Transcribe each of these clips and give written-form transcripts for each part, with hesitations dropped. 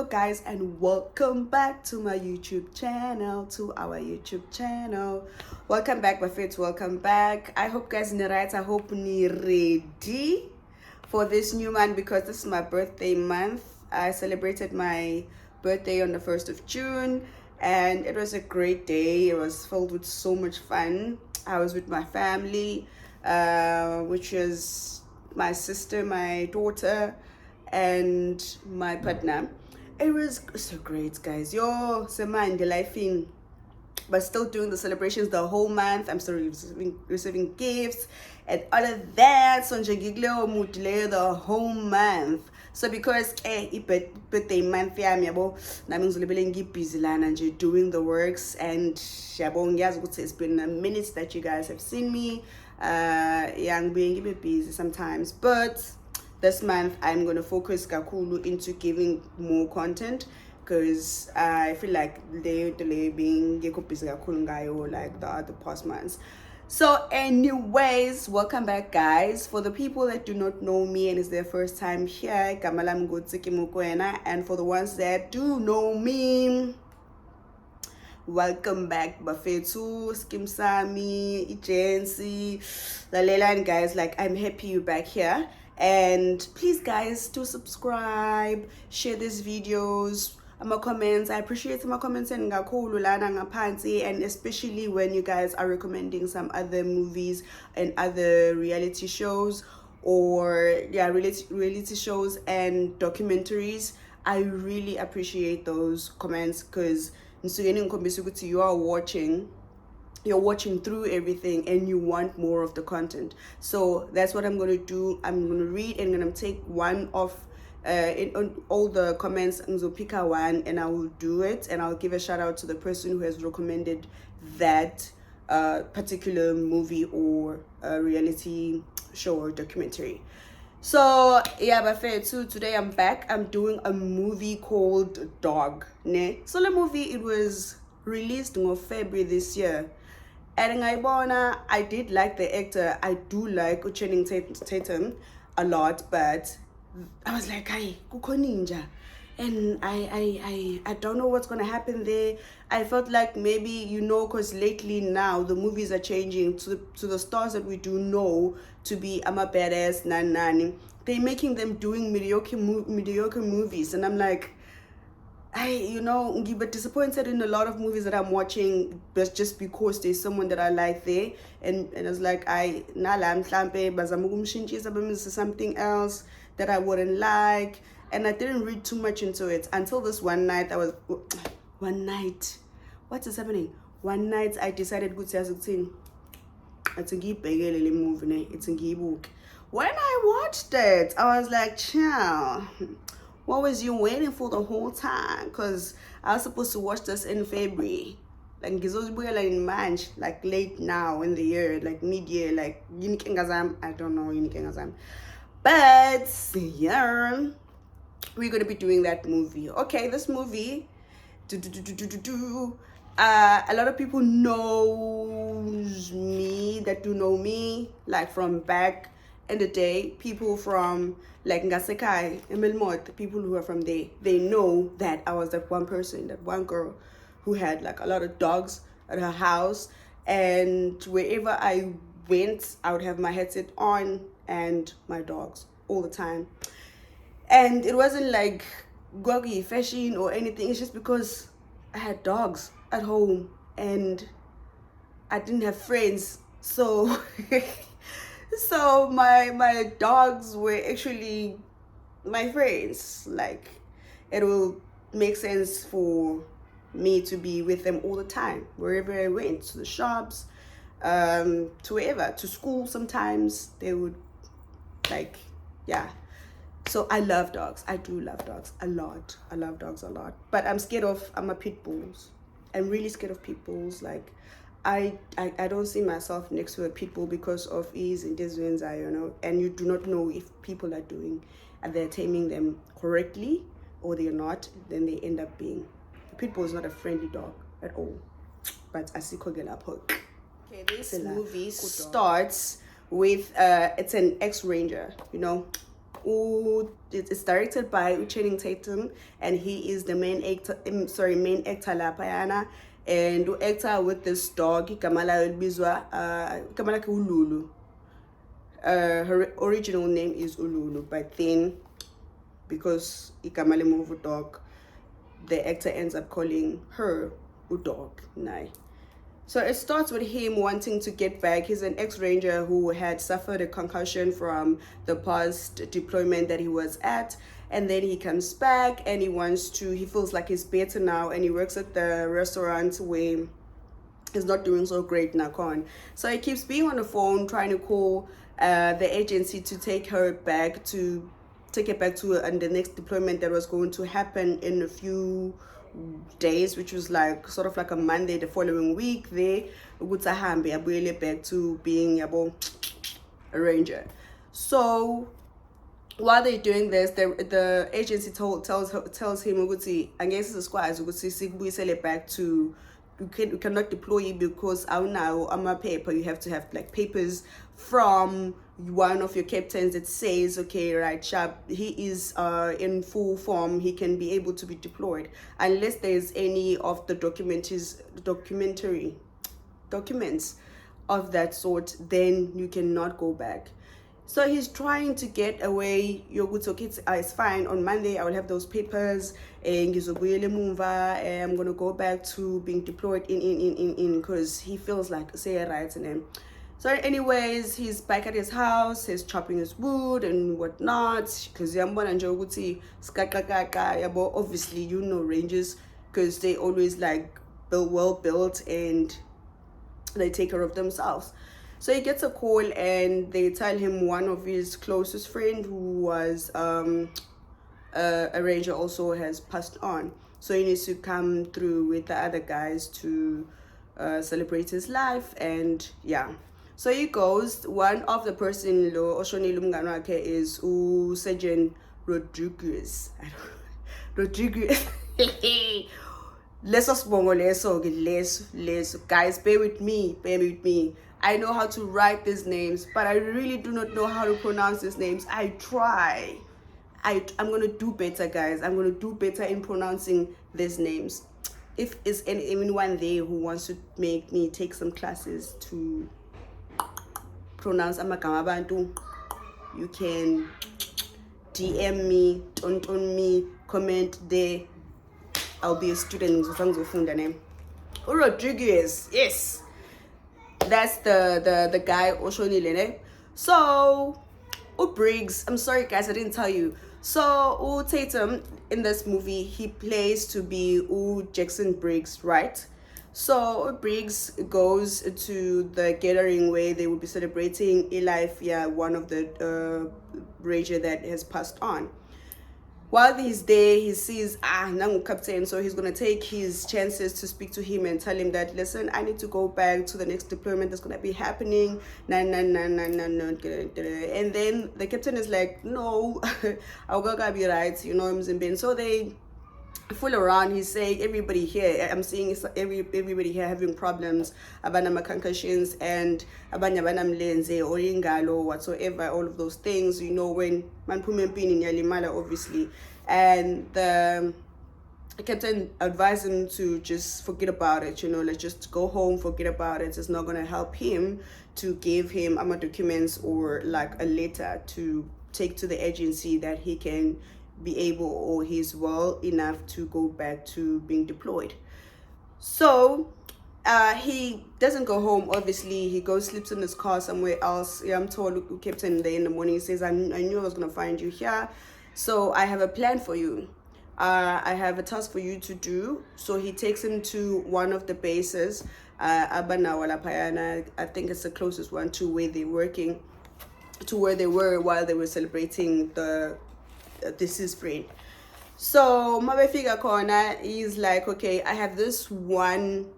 Hello guys, and welcome back to my YouTube channel, to our YouTube channel. Welcome back, my friends, welcome back. I hope guys ni right, I hope ni ready for this new month because this is my birthday month. I celebrated my birthday on the 1st of June and it was a great day. It was filled with so much fun. I was with my family, which is my sister, my daughter, and my partner. It was so great, guys. Yo, the life in, but still doing the celebrations the whole month. I'm still receiving gifts and all of that. So the whole month. So because birthday month busy doing the works, and it's been a minute that you guys have seen me. I'm being a bit busy sometimes, but this month I'm going to focus kakulu into giving more content because I feel like they being busy like the other past months. So anyways, welcome back guys. For the people that do not know me and it's their first time here, and for the ones that do know me, welcome back Bafetu, Skimsami, Agency, Lalela, guys. Like, I'm happy you're back here. And please guys, do subscribe, share these videos, my comments. I appreciate my comments and especially when you guys are recommending some other movies and other reality shows, or reality shows and documentaries. I really appreciate those comments because you're watching through everything and you want more of the content. So that's what I'm going to do. I'm going to read and I'm going to take one of in all the comments, and pick a one and I will do it, and I'll give a shout out to the person who has recommended that particular movie or reality show or documentary. So yeah, but fair too. Today I'm back. I'm doing a movie called Dog. Ne? So the movie, it was released in February this year. And I did like the actor. I do like Channing Tatum a lot, but I was like, "Hey, kuko ninja," and I don't know what's gonna happen there. I felt like maybe because lately now the movies are changing to the stars that we do know to be I'm a badass nani. They're making them doing mediocre movies, and I'm like, I'm disappointed in a lot of movies that I'm watching, but just because there's someone that I like there, and it's like something else that I wouldn't like, and I didn't read too much into it until this one night. What is happening? One night I decided it's a movie, it's a book. When I watched it, I was like, "Chow, what was you waiting for the whole time?" Because I was supposed to watch this in February, like in March, like late now in the year, like mid-year, like I don't know, but yeah, we're gonna be doing that movie. Okay, this movie, a lot of people knows me that do know me, like from back in the day. People from like Ngasekai, Emilmot, people who are from there, they know that I was that one person, that one girl who had like a lot of dogs at her house, and wherever I went, I would have my headset on and my dogs all the time. And it wasn't like goggy fashion or anything. It's just because I had dogs at home and I didn't have friends, so so my dogs were actually my friends. Like, it will make sense for me to be with them all the time, wherever I went, to the shops, to wherever, to school. Sometimes they would, like, yeah. So I love dogs. I do love dogs a lot. I love dogs a lot, but I'm a pit bulls. I'm really scared of pit bulls. Like, I don't see myself next to a pit bull because of ease and disease, and you do not know if people are they're taming them correctly or they're not. Then they end up being, a pit bull is not a friendly dog at all. But I see Kogela Pok. Okay, this movie starts with it's an ex-ranger, It's directed by Channing Tatum, and he is the main actor. Main actor lapayana, and actor with this dog. Kamala Bizwa. Kamala Lulu. Her original name is Lulu, but then because ikamale move dog, the actor ends up calling her Udog. Nai. So it starts with him wanting to get back. He's an ex-ranger who had suffered a concussion from the past deployment that he was at. And then he comes back and he feels like he's better now, and he works at the restaurant where he's not doing so great now. So he keeps being on the phone trying to call the agency to take it back to the next deployment that was going to happen in a few days, which was like sort of like a Monday the following week. They would back to being a ranger. So while they're doing this, the agency tells him I guess it's squad back to you cannot deploy you because now I'm a paper. You have to have like papers from one of your captains that says, okay, right, sharp, he is in full form, he can be able to be deployed, unless there's any of the documentary documents of that sort, then you cannot go back. So he's trying to get away. It's fine. On Monday, I will have those papers. And I'm going to go back to being deployed in because he feels like, say, right in him. So anyways, he's back at his house. He's chopping his wood and whatnot. Because obviously, rangers, because they always like well built and they take care of themselves. So he gets a call and they tell him one of his closest friend who was a ranger also has passed on. So he needs to come through with the other guys to celebrate his life. And yeah, so he goes. One of the person is Sergeant Rodriguez. Rodriguez. Leso guys, bear with me. I know how to write these names, but I really do not know how to pronounce these names. I try. I'm gonna do better, guys. I'm gonna do better in pronouncing these names. If it's anyone there who wants to make me take some classes to pronounce amagama abantu, you can DM me, on me, comment there. I'll be a student. Rodriguez, yes. That's the guy Oshonilene. So Briggs, I'm sorry guys, I didn't tell you. So Tatum in this movie, he plays to be Jackson Briggs, right? So Briggs goes to the gathering where they will be celebrating Eli, one of the ranger that has passed on. While he's there, he sees Nangu Captain, so he's gonna take his chances to speak to him and tell him that, listen, I need to go back to the next deployment that's gonna be happening. No. And then the captain is like, no, I'll go be right, Mzimbin. So they fool around. He's saying everybody here, I'm seeing everybody here having problems, abanama concussions and abanyabanam lenze or ingalo whatsoever, all of those things, when man pumempini nyalimala obviously. And the captain advised him to just forget about it, let's just go home, forget about it. It's not gonna help him to give him documents or like a letter to take to the agency that he can be able, or he's well enough to go back to being deployed. So he doesn't go home, obviously. He goes, sleeps in his car somewhere else. I'm told Captain there in the morning. He says, I knew I was going to find you here, so I have a plan for you. I have a task for you to do. So he takes him to one of the bases, Abanawala Payana. I think it's the closest one to where they're working, to where they were while they were celebrating this is friend. So Mabefika Corner is like, okay, I have this one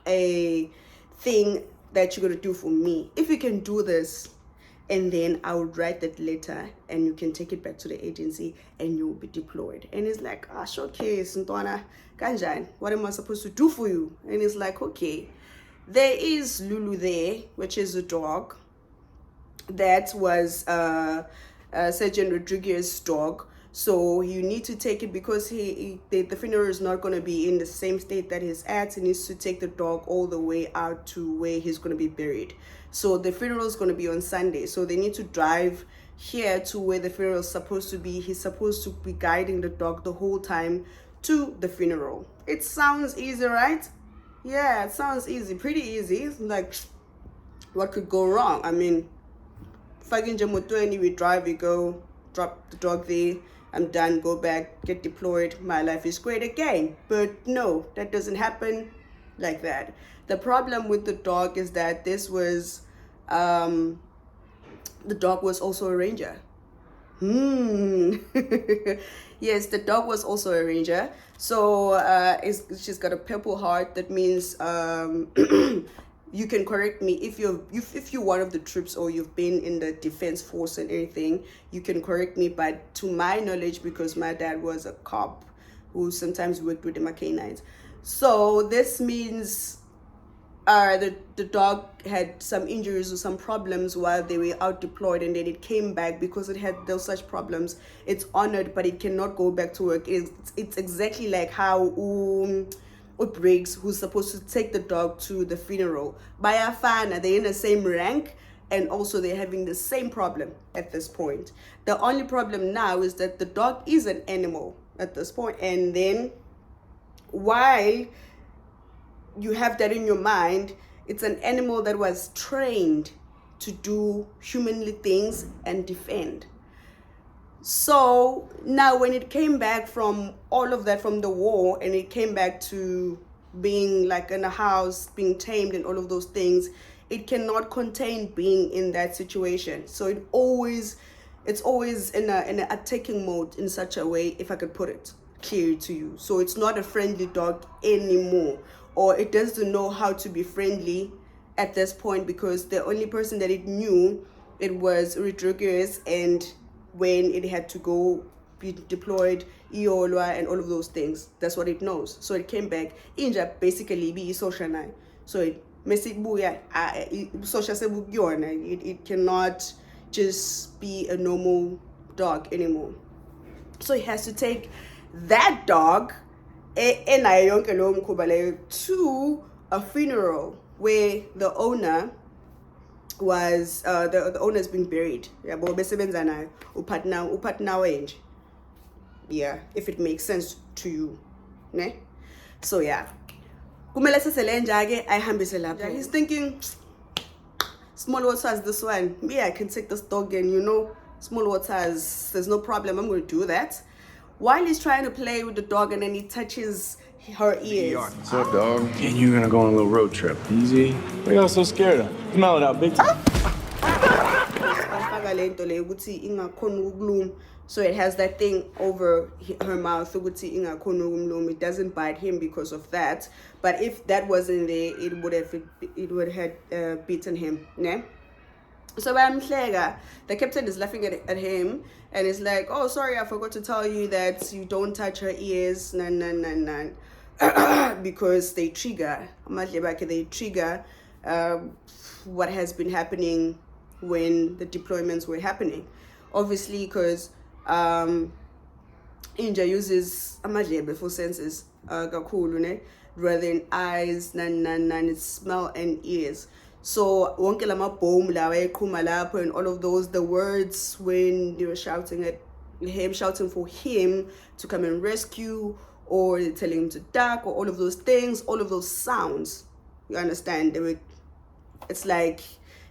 thing that you're gonna do for me. If you can do this, and then I would write that letter and you can take it back to the agency and you'll be deployed. And he's like, okay, Sintwana Kanjan, what am I supposed to do for you? And he's like, okay, there is Lulu there, which is a dog that was Sergeant Rodriguez's dog. So you need to take it because the funeral is not going to be in the same state that he's at. He needs to take the dog all the way out to where he's going to be buried. So the funeral is going to be on Sunday. So they need to drive here to where the funeral is supposed to be. He's supposed to be guiding the dog the whole time to the funeral. It sounds easy, right? Yeah, it sounds easy. Pretty easy. Like, what could go wrong? I mean, fucking Jamutweni, we drive, we go, drop the dog there, I'm done, go back, get deployed, my life is great again. But no, that doesn't happen like that. The problem with the dog is that this was, the dog was also a ranger. Yes, the dog was also a ranger. So she's got a purple heart. That means you can correct me if you're one of the troops or you've been in the defense force and anything, you can correct me. But to my knowledge, because my dad was a cop who sometimes worked with the canines, so this means the dog had some injuries or some problems while they were out deployed, and then it came back because it had those such problems. It's honored, but it cannot go back to work. It's exactly like how Briggs, who's supposed to take the dog to the funeral, Bayafana, they're in the same rank, and also they're having the same problem at this point. The only problem now is that the dog is an animal at this point, and then while you have that in your mind, it's an animal that was trained to do humanly things and defend. So now when it came back from all of that, from the war, and it came back to being like in a house, being tamed and all of those things, it cannot contain being in that situation. So it's always in a attacking mode in such a way, if I could put it clear to you. So it's not a friendly dog anymore, or it doesn't know how to be friendly at this point, because the only person that it knew, it was Rodriguez, and when it had to go be deployed, Iolwa and all of those things, that's what it knows. So it came back, Inja basically be social now. So it it cannot just be a normal dog anymore. So he has to take that dog to a funeral where the owner was the owner's been buried. Yeah, if it makes sense to you. Ne? So yeah. He's thinking, small waters, this one. Yeah, I can take this dog, and small waters, there's no problem, I'm going to do that. While he's trying to play with the dog, and then he touches her ears. What's up, dog? And you're gonna go on a little road trip. Easy. What are y'all so scared of? Smell it out big time. So it has that thing over her mouth. It doesn't bite him because of that. But if that wasn't there, it would have beaten him. Ne? So the captain is laughing at him, and is like, "Oh, sorry, I forgot to tell you that you don't touch her ears, because they trigger what has been happening when the deployments were happening. Obviously, because India uses amadlebe for senses, rather than eyes, it's smell and ears. So wonke lama boom lawa eqhuma lapho, and all of those, the words when they were shouting at him, shouting for him to come and rescue, or telling him to duck, or all of those things, all of those sounds, you understand, it's like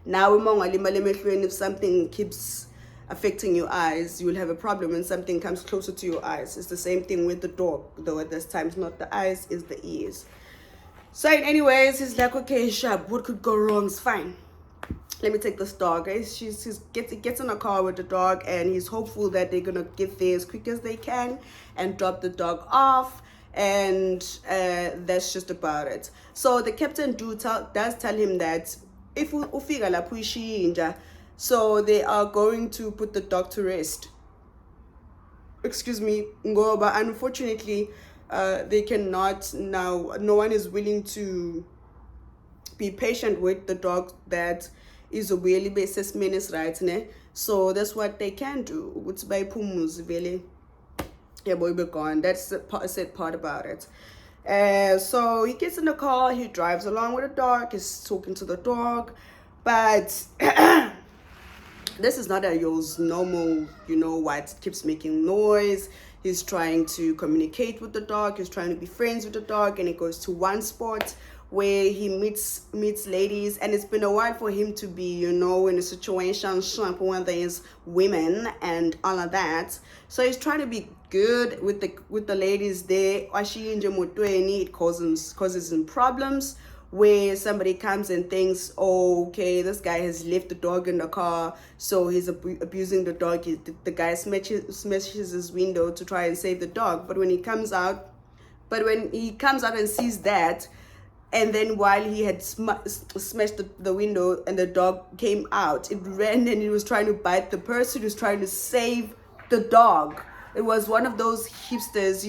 now if something keeps affecting your eyes, you will have a problem when something comes closer to your eyes. It's the same thing with the dog, though at this time it's not the eyes, it's the ears. So anyways, he's like, okay, Shab, what could go wrong? It's fine. Let me take this dog. He gets in a car with the dog, and he's hopeful that they're going to get there as quick as they can and drop the dog off. And that's just about it. So the captain does tell him that if ufika lapho ishinja, so they are going to put the dog to rest. Excuse me, ngoba unfortunately, they cannot now. No one is willing to be patient with the dog that is a really basis minutes, right? Ne? So that's what they can do. Ukuthi bayiphumuze vele. Yeah, boy, be gone. That's the sad part about it. So he gets in the car, he drives along with the dog, he's talking to the dog, but this is not a yours normal, what keeps making noise. He's trying to communicate with the dog, he's trying to be friends with the dog, and he goes to one spot where he meets ladies, and it's been a while for him to be, in a situation when there's women and all of that. So he's trying to be good with the ladies there. It causes him problems where somebody comes and thinks, oh, okay, this guy has left the dog in the car, so he's abusing the dog. The guy smashes his window to try and save the dog. But when he comes out and sees that, and then while he had smashed the window and the dog came out, it ran and it was trying to bite the person who's trying to save the dog. It was one of those hipsters,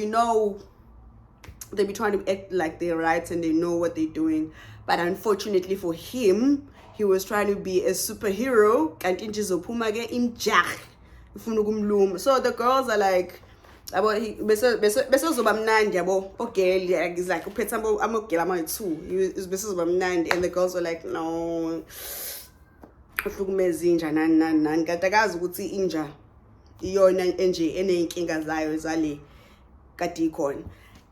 they be trying to act like they're right and they know what they're doing. But unfortunately for him, he was trying to be a superhero. So the girls are like, about he okay, it's like I'm okay, I'm too. And the girls were like, no, inja iyona enje eneyinkinga zayo zale kade ikhona.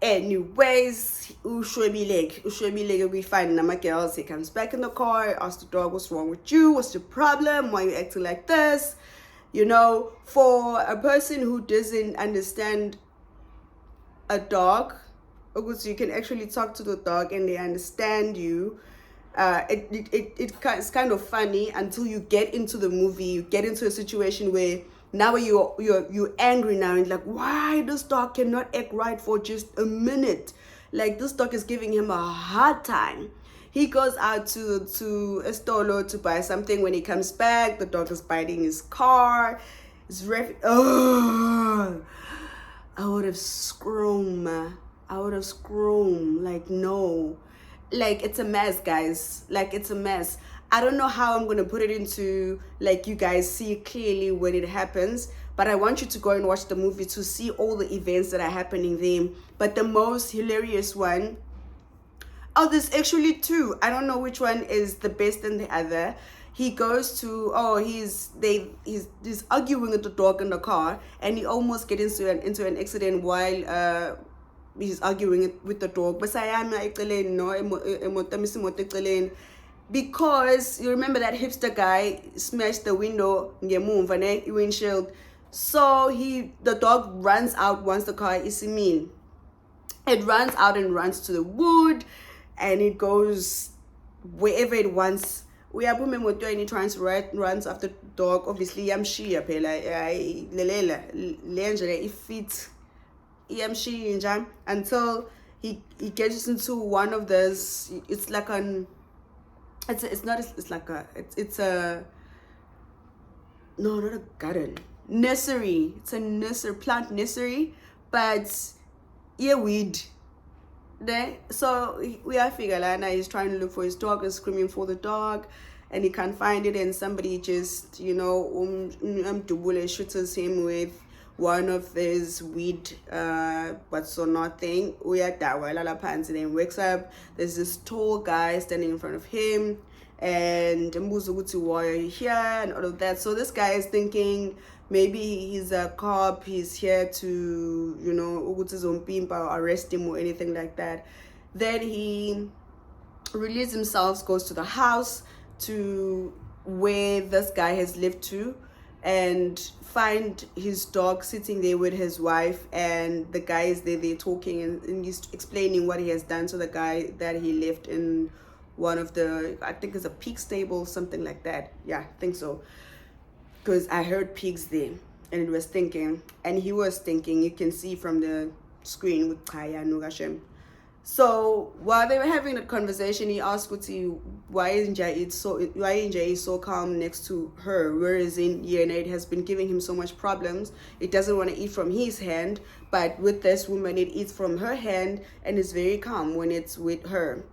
Anyways, ushwebileke we find nama girls. He comes back in the car, asks the dog, what's wrong with you? What's the problem? Why are you acting like this? For a person who doesn't understand a dog, because you can actually talk to the dog and they understand you. It's kind of funny until you get into the movie, you get into a situation where now you're angry now and like, why this dog cannot act right for just a minute? Like, this dog is giving him a hard time. He goes out to a stolo to buy something. When he comes back, the dog is biting his car. It's I would have screamed. Like, no. Like, it's a mess, guys. Like, it's a mess. I don't know how I'm going to put it into, like, you guys see clearly when it happens. But I want you to go and watch the movie to see all the events that are happening there. But the most hilarious one, there's actually two. I don't know which one is the best than the other. He goes to, he's arguing with the dog in the car, and he almost gets into an accident while he's arguing with the dog. Because you remember that hipster guy smashed the windshield. So the dog runs out once the car is mean. It runs out and runs to the wood, and it goes wherever it wants. We are and he tries to runs after the dog. Obviously, yamshiya phela until he gets into one of those. It's like a no, not a garden, nursery. It's a nursery, plant nursery, but weed. There, so we are figuring he's trying to look for his dog and screaming for the dog, and he can't find it, and somebody just shoots him with one of these weed but so nothing. We are and then wakes up. There's this tall guy standing in front of him, and why are you here and all of that. So this guy is thinking maybe he's a cop, he's here to arrest him or anything like that. Then he releases himself, goes to the house to where this guy has lived to, and find his dog sitting there with his wife, and the guy is there, they're talking, and he's explaining what he has done to the guy that he left in one of the, I think it's a pig stable, something like that. Yeah, I think so, because I heard pigs there, and he was thinking, you can see from the screen with Kaya Nugashem. So while they were having that conversation, he asked Kuti why Inja is so calm next to her, whereas it has been giving him so much problems. It doesn't want to eat from his hand, but with this woman it eats from her hand and is very calm when it's with her.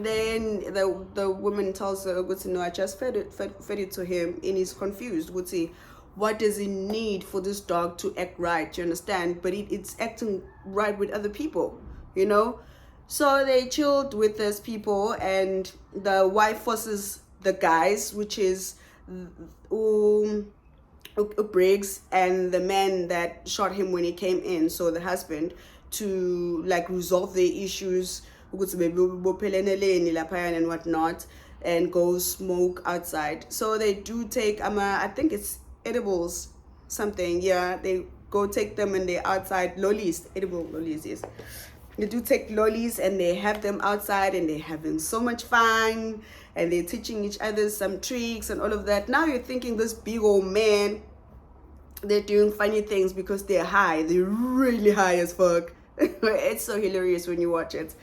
Then the woman tells her, no, I just fed it to him, and he's confused. Would say, what does he need for this dog to act right? You understand? But it's acting right with other people, you know. So they chilled with these people, and the wife forces the guys, which is Briggs and the man that shot him when he came in, so the husband, to like resolve the issues and whatnot, and go smoke outside. So they do take I think it's edibles, something. Yeah, they go take them, and they're outside. Lollies, edible lollies, yes. They do take lollies, and they have them outside, and they're having so much fun, and they're teaching each other some tricks and all of that. Now you're thinking this big old man, they're doing funny things because they're high. They're really high as fuck. It's so hilarious when you watch it.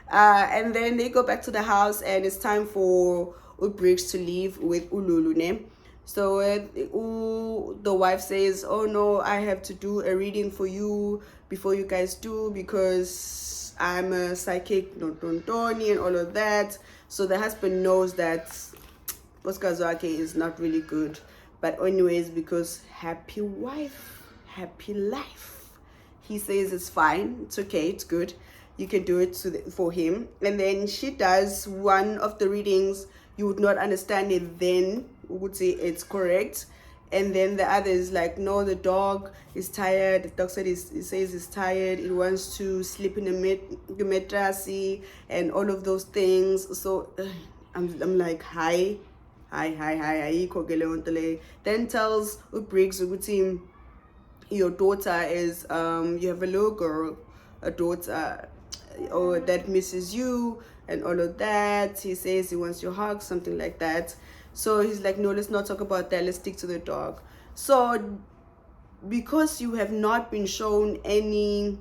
And then they go back to the house, and it's time for Briggs to leave with Lulu. Ne? So the wife says, oh no, I have to do a reading for you before you guys do, because I'm a psychic, and all of that. So the husband knows that Oskazwake is not really good. But anyways, because happy wife, happy life, he says it's fine, it's okay, it's good, you can do it for him. And then she does one of the readings. You would not understand it then, would say it's correct. And then the other is like, no, the dog is tired. The dog said it says it's tired. It wants to sleep in the mattress and all of those things. So I'm like, hi. Then tells Briggs, your daughter is you have a little girl, a daughter, or that misses you and all of that. He says he wants your hug, something like that. So he's like, no, let's not talk about that, let's stick to the dog. So because you have not been shown any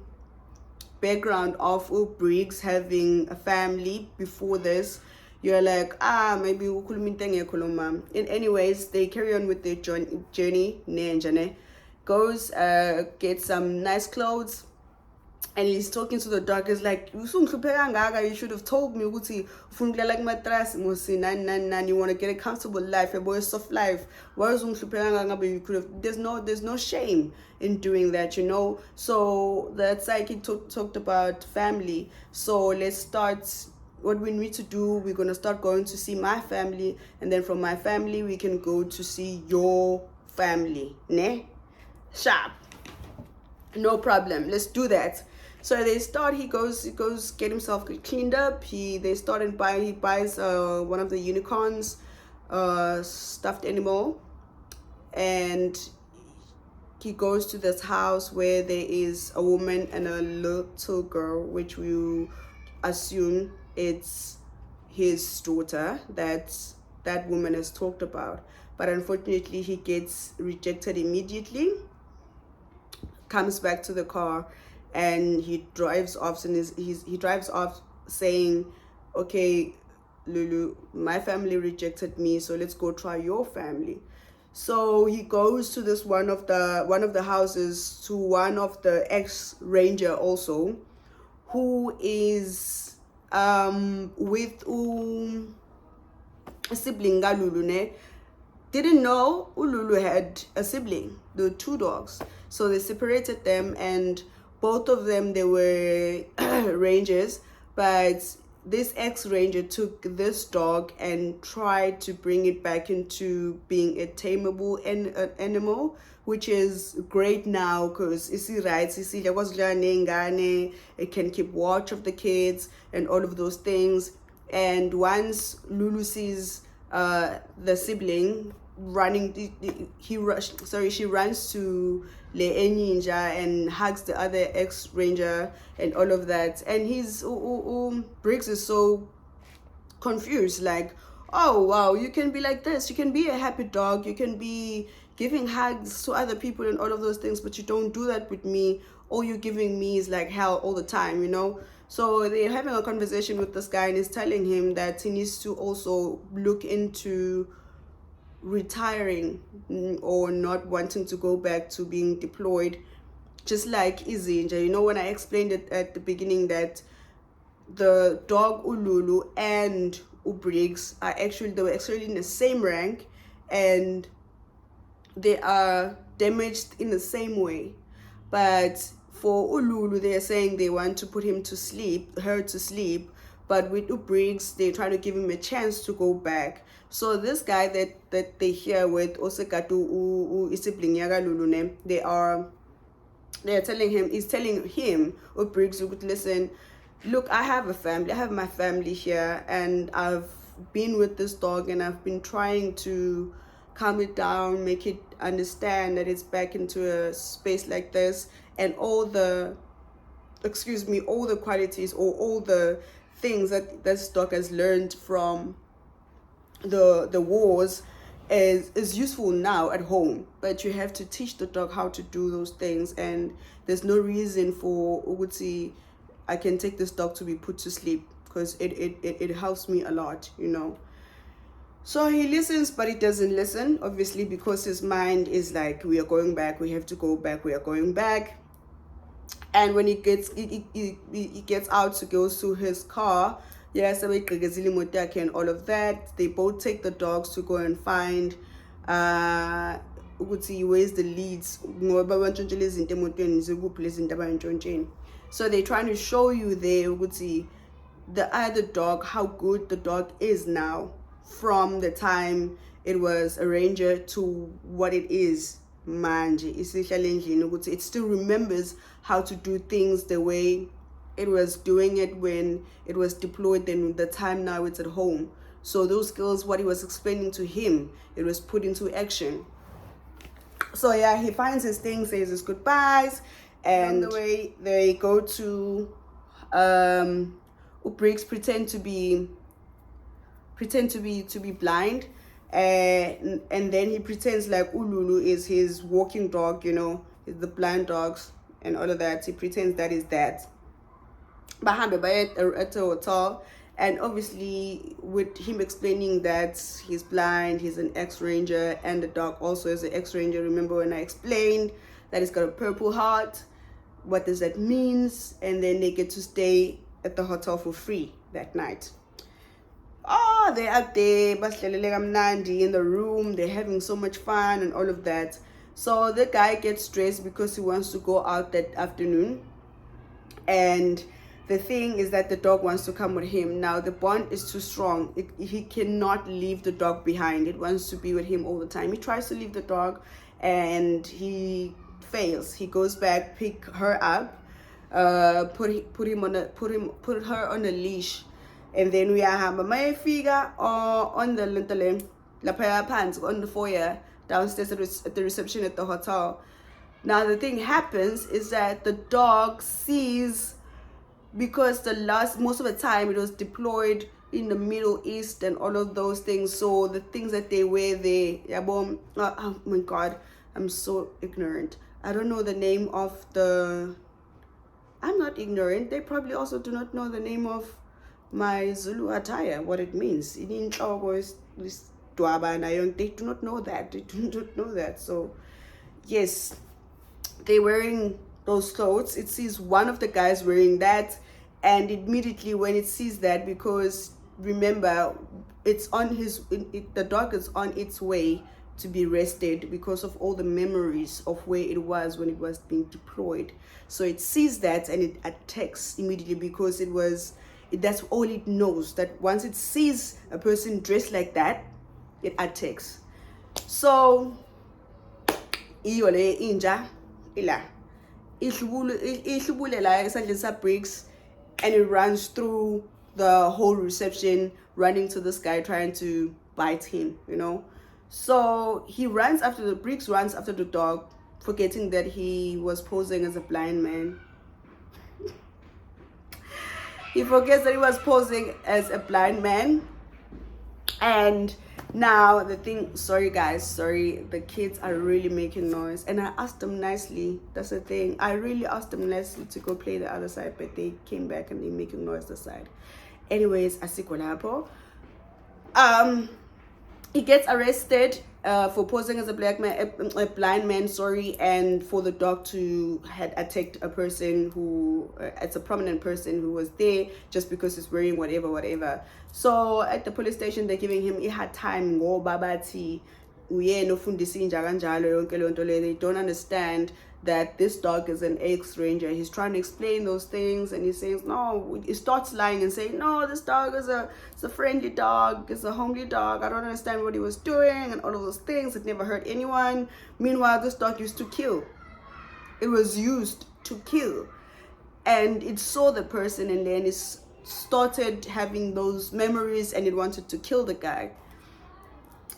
background of Briggs having a family before this, you're like, maybe in anyways, they carry on with their journey. Goes, gets some nice clothes, and he's talking to the dog. He's like, you should have told me, you want to get a comfortable life, a soft life. You could have, there's no shame in doing that, you know. So that psychic talked about family. So let's start. What we need to do, we're going to start going to see my family, and then from my family we can go to see your family. Ne? Sharp. No problem, let's do that. So they start, he goes get himself cleaned up. They start and he buys one of the unicorns, stuffed animal, and he goes to this house where there is a woman and a little girl, which we assume it's his daughter that woman has talked about. But unfortunately, he gets rejected immediately, comes back to the car, and he drives off, and he drives off saying, okay, Lulu, my family rejected me, so let's go try your family. So he goes to this one of the houses, to one of the ex-ranger also, who is with a sibling Lulu, ne? Didn't know Lulu had a sibling. There were two dogs, so they separated them, and both of them, they were rangers, but this ex-ranger took this dog and tried to bring it back into being a tameable animal, which is great now, because you see, right, you see, there was it can keep watch of the kids and all of those things. And once Lulu sees the sibling running, she runs to Le Ninja and hugs the other ex-ranger and all of that. And Briggs is so confused, like, oh wow, you can be like this, you can be a happy dog, you can be giving hugs to other people and all of those things, but you don't do that with me. All you're giving me is like hell all the time, you know. So they're having a conversation with this guy, and he's telling him that he needs to also look into retiring or not wanting to go back to being deployed, just like Izinja. You know, when I explained it at the beginning that the dog Lulu and Briggs they were actually in the same rank, and they are damaged in the same way. But for Lulu, they are saying they want to put her to sleep. But with Briggs, they try to give him a chance to go back. So this guy that they hear with Osekatu isibling yaga Lulu name, they're telling him or Briggs, listen, look, I have a family, I have my family here, and I've been with this dog, and I've been trying to calm it down, make it understand that it's back into a space like this, and all the qualities or all the things that this dog has learned from the wars is useful now at home. But you have to teach the dog how to do those things, and there's no reason for Uguti, I can take this dog to be put to sleep, because it helps me a lot, So he listens, but he doesn't listen, obviously, because his mind is like, we are going back, we have to go back, we are going back. And when he gets out to go to his car, yes, and all of that, they both take the dogs to go and find where's the leads. So they're trying to show you there the other dog, how good the dog is now from the time it was a ranger to what it is manje. It still remembers how to do things the way it was doing it when it was deployed, then the time now it's at home. So those skills, what he was explaining to him, it was put into action. So yeah, he finds his things, says his goodbyes, and on the way they go to Briggs pretend to be blind, and then he pretends like Lulu is his walking dog, the blind dogs and all of that. He pretends that is that. Bahambe at a hotel, and obviously with him explaining that he's blind, he's an ex-ranger, and the dog also is an ex-ranger. Remember when I explained that he's got a purple heart? What does that mean? And then they get to stay at the hotel for free that night. Oh, they're out there, in the room, they're having so much fun and all of that. So the guy gets stressed because he wants to go out that afternoon, and the thing is that the dog wants to come with him. Now the bond is too strong. He cannot leave the dog behind. It wants to be with him all the time. He tries to leave the dog and he fails. He goes back, pick her up, put her on a leash, and then we are my figure on the on the foyer downstairs at the reception at the hotel. Now the thing happens is that the dog sees, because most of the time it was deployed in the Middle East and all of those things, so the things that they wear there, oh my god, I'm so ignorant. I don't know the name of I'm not ignorant. They probably also do not know the name of my Zulu attire, what it means. They do not know that. So yes, they're wearing those clothes. It sees one of the guys wearing that, and immediately when it sees that, because remember, it's on the dog is on its way to be rested because of all the memories of where it was when it was being deployed. So it sees that and it attacks immediately, because that's all it knows, that once it sees a person dressed like that, it attacks. So iyo le inja ila ihlubulela esandleni sa Briggs, and it runs through the whole reception, running to this guy, trying to bite him, So Briggs runs after the dog, forgetting that he was posing as a blind man. He forgets that he was posing as a blind man. And now the thing, sorry guys, the kids are really making noise, and I asked them nicely. That's the thing, I really asked them nicely to go play the other side, but they came back and they're making noise the side. Anyways, asikolapo. He gets arrested for posing as a black man, a blind man, sorry, and for the dog to had attacked a person who, it's a prominent person who was there just because he's wearing whatever. So at the police station, they're giving him a hard time. Go babati, they don't understand that this dog is an ex-ranger. He's trying to explain those things, and he says no. He starts lying and saying no, this dog is it's a friendly dog, it's a homely dog, I don't understand what he was doing and all of those things. It never hurt anyone. Meanwhile, this dog used to kill. It was used to kill, and it saw the person, and then it started having those memories, and it wanted to kill the guy.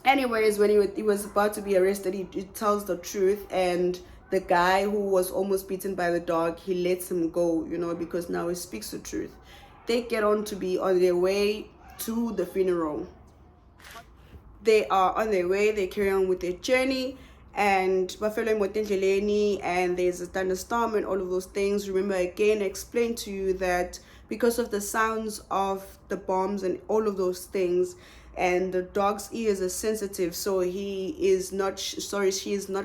Anyways, when he was about to be arrested, he tells the truth, and the guy who was almost beaten by the dog, he lets him go, because now he speaks the truth. They get on to be on their way to the funeral. They are on their way, they carry on with their journey, and and there's a thunderstorm and all of those things. Remember, again, I explained to you that because of the sounds of the bombs and all of those things, and the dog's ears are sensitive, so she is not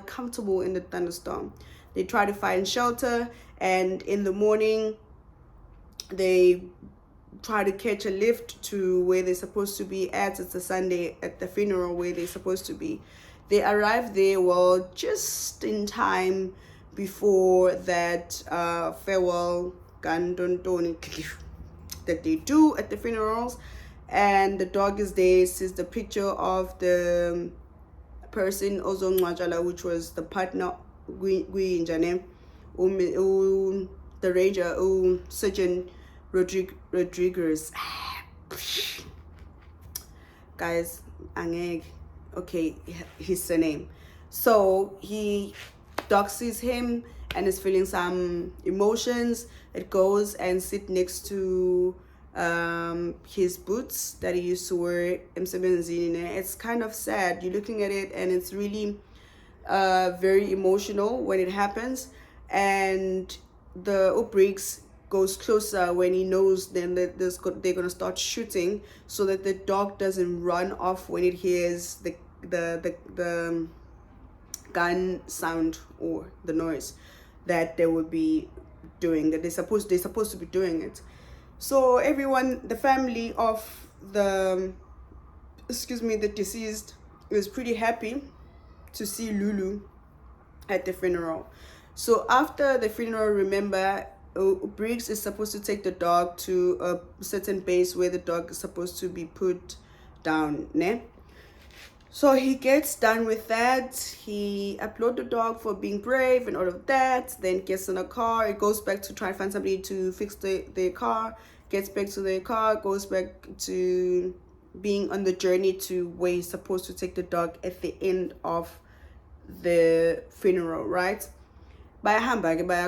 comfortable in the thunderstorm. They try to find shelter, and in the morning they try to catch a lift to where they're supposed to be at. It's a Sunday at the funeral where they're supposed to be. They arrive there, well, just in time before that farewell that they do at the funerals. And the dog is there, sees the picture of the person, which was the partner, the ranger, Surgeon Rodriguez. Guys, okay, his surname. So dog sees him and is feeling some emotions. It goes and sit next to his boots that he used to wear. It's kind of sad. You're looking at it, and it's really very emotional when it happens. And the Briggs goes closer when he knows then that they're gonna start shooting, so that the dog doesn't run off when it hears the gun sound or the noise that they will be doing, that they're supposed to be doing it. So everyone, the family of the deceased, was pretty happy to see Lulu at the funeral. So after the funeral, remember, Briggs is supposed to take the dog to a certain base where the dog is supposed to be put down, ne? So he gets done with that. He applauded the dog for being brave and all of that. Then gets in a car. He goes back to try and find somebody to fix their car. Gets back to their car. Goes back to being on the journey to where he's supposed to take the dog at the end of the funeral, right? By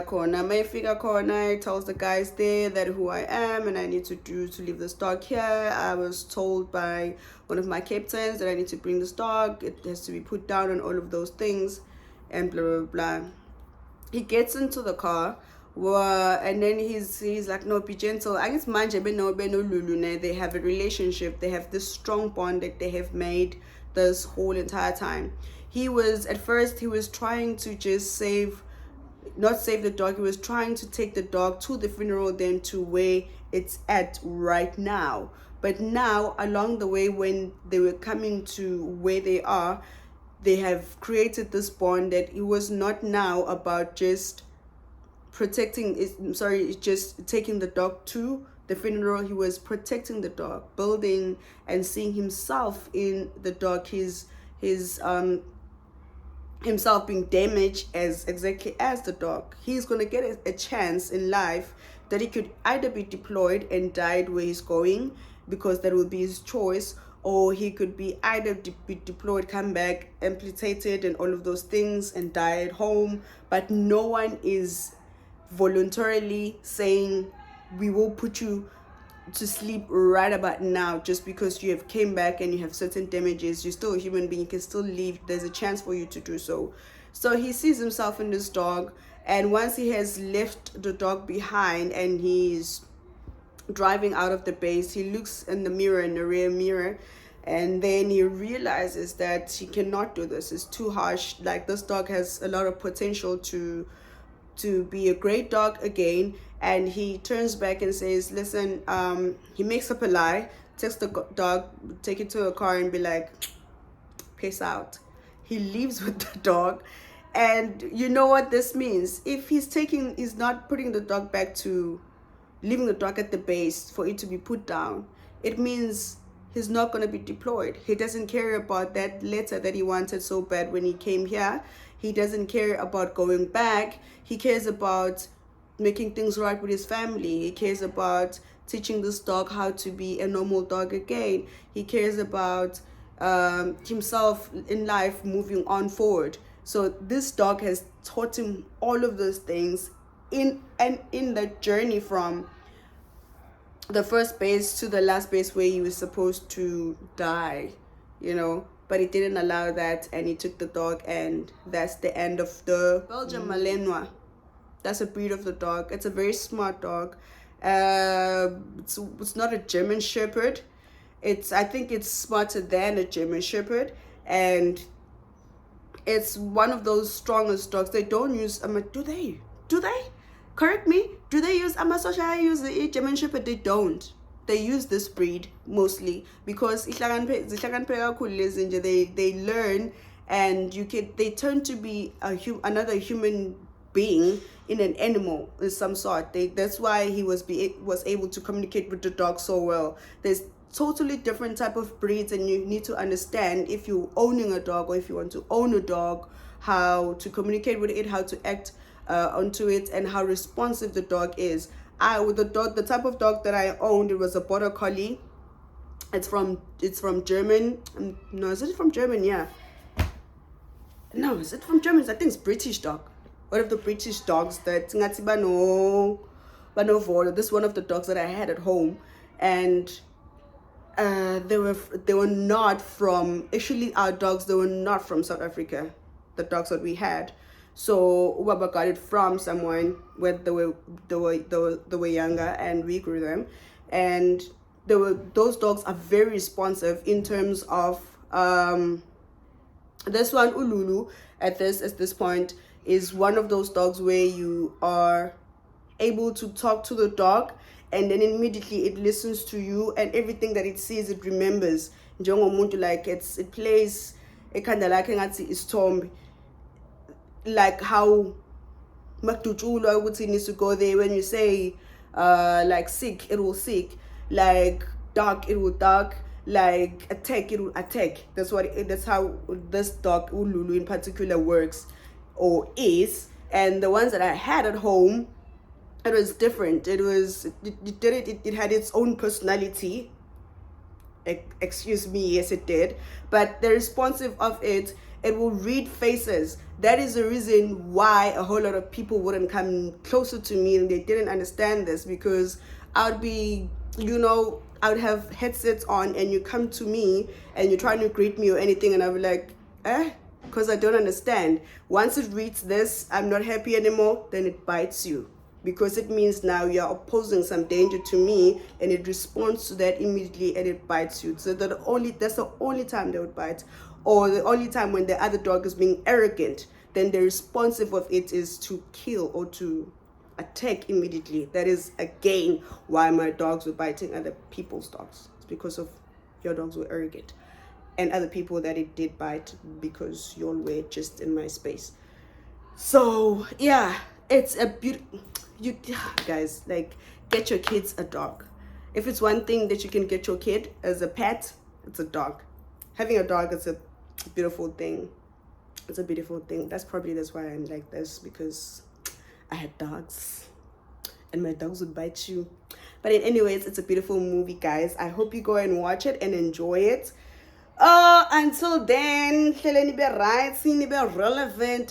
corner, Mayfiga corner tells the guys there that who I am and I need to leave this dog here. I was told by one of my captains that I need to bring this dog. It has to be put down and all of those things, and blah blah blah. He gets into the car, and then he's like, no, be gentle. I guess manje no Lulu. They have a relationship. They have this strong bond that they have made this whole entire time. At first he was trying to just not save the dog. He was trying to take the dog to the funeral, then to where it's at right now. But now, along the way, when they were coming to where they are, they have created this bond that it was not now about just just taking the dog to the funeral. He was protecting the dog, building and seeing himself in the dog, himself being damaged exactly as the dog. He's going to get a chance in life that he could either be deployed and died where he's going, because that will be his choice, or he could be either be deployed, come back, amputated and all of those things, and die at home. But no one is voluntarily saying we will put you to sleep right about now just because you have came back and you have certain damages. You're still a human being, you can still leave. There's a chance for you to do so. So he sees himself in this dog, and once he has left the dog behind and he's driving out of the base, he looks in the rear mirror, and then he realizes that he cannot do this. It's too harsh. Like, this dog has a lot of potential to be a great dog again. And he turns back and says, listen, he makes up a lie, takes the dog, take it to a car and be like, peace out. He leaves with the dog. And you know what this means? If he's not putting the dog back to, leaving the dog at the base for it to be put down, it means he's not going to be deployed. He doesn't care about that letter that he wanted so bad when he came here. He doesn't care about going back. He cares about making things right with his family. He cares about teaching this dog how to be a normal dog again. He cares about himself in life, moving on forward. So this dog has taught him all of those things in the journey from the first base to the last base where he was supposed to die, but he didn't allow that, and he took the dog, and that's the end of the Belgian Malinois. That's a breed of the dog. It's a very smart dog. It's not a German Shepherd. I think it's smarter than a German Shepherd, and it's one of those strongest dogs. They don't use do they? Correct me. Do they use Amasosha? Use the German Shepherd? They don't. They use this breed mostly because they learn, and they turn to be another human being in an animal in some sort. That's why he was able to communicate with the dog so well. There's totally different type of breeds, and you need to understand, if you're owning a dog or if you want to own a dog, how to communicate with it, how to act onto it, and how responsive the dog is. The type of dog that I owned, it was a border collie. It's from German. No, is it from German? Yeah. No, is it from German? I think it's British dog. One of the British dogs that this is one of the dogs that I had at home, and they were not from, actually our dogs, they were not from South Africa, the dogs that we had. So Ubaba got it from someone where they were younger, and we grew them, and those dogs are very responsive in terms of this one, Lulu, at this point, is one of those dogs where you are able to talk to the dog, and then immediately it listens to you, and everything that it sees, it remembers. Like it plays a kind of like isithombe, like how Makduchula would say needs to go there. When you say like sick, it will sick, like dark, it will dark, like attack, it will attack. That's how this dog Lulu in particular works or is. And the ones that I had at home, it was different. It had its own personality. Excuse me, yes it did. But the responsive of it will read faces. That is the reason why a whole lot of people wouldn't come closer to me, and they didn't understand this, because I'd be, I would have headsets on, and you come to me and you're trying to greet me or anything, and I'll be like, because I don't understand. Once it reads this, I'm not happy anymore, then it bites you, because it means now you're opposing some danger to me, and it responds to that immediately, and it bites you. So that's the only time they would bite, or the only time when the other dog is being arrogant, then the responsive of it is to kill or to attack immediately. That is again why my dogs were biting other people's dogs. It's because of your dogs were arrogant, and other people that it did bite because y'all were just in my space. So yeah, it's a beautiful. You guys, like, get your kids a dog. If it's one thing that you can get your kid as a pet, it's a dog. Having a dog is a beautiful thing. It's a beautiful thing. That's why I'm like this, because I had dogs and my dogs would bite you. But anyways, it's a beautiful movie, guys. I hope you go and watch it and enjoy it. Until then, be right, be relevant,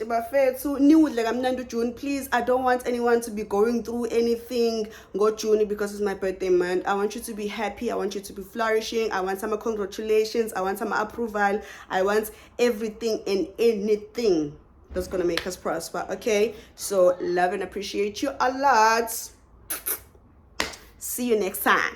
June. Please, I don't want anyone to be going through anything go June, because it's my birthday month. I want you to be happy. I want you to be flourishing. I want some congratulations. I want some approval. I want everything and anything that's gonna make us prosper. Okay, so love and appreciate you a lot. See you next time.